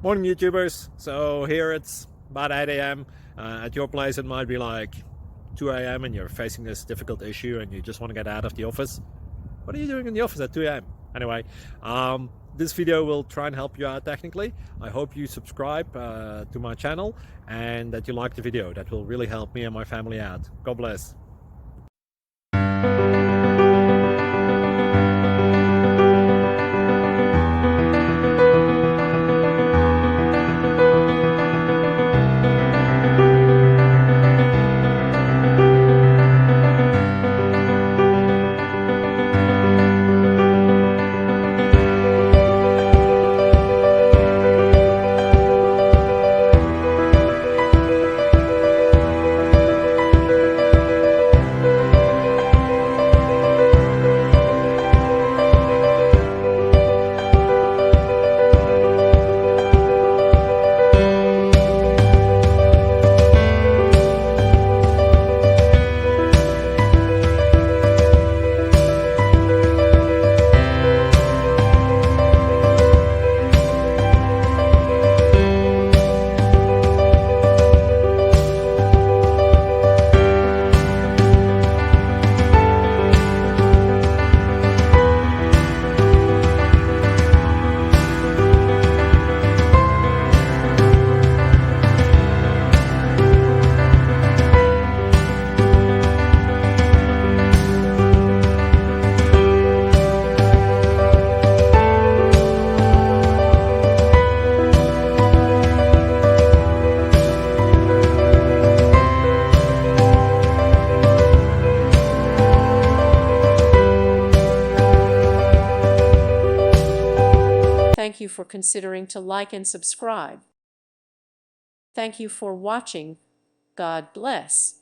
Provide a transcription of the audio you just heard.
Morning YouTubers. So here it's about 8 a.m. At your place it might be like 2 a.m. and you're facing this difficult issue and you just want to get out of the office. What are you doing in the office at 2 a.m.? Anyway, this video will try and help you out technically. I hope you subscribe to my channel and that you like the video. That will really help me and my family out. God bless. Thank you for considering to like and subscribe. Thank you for watching. God bless.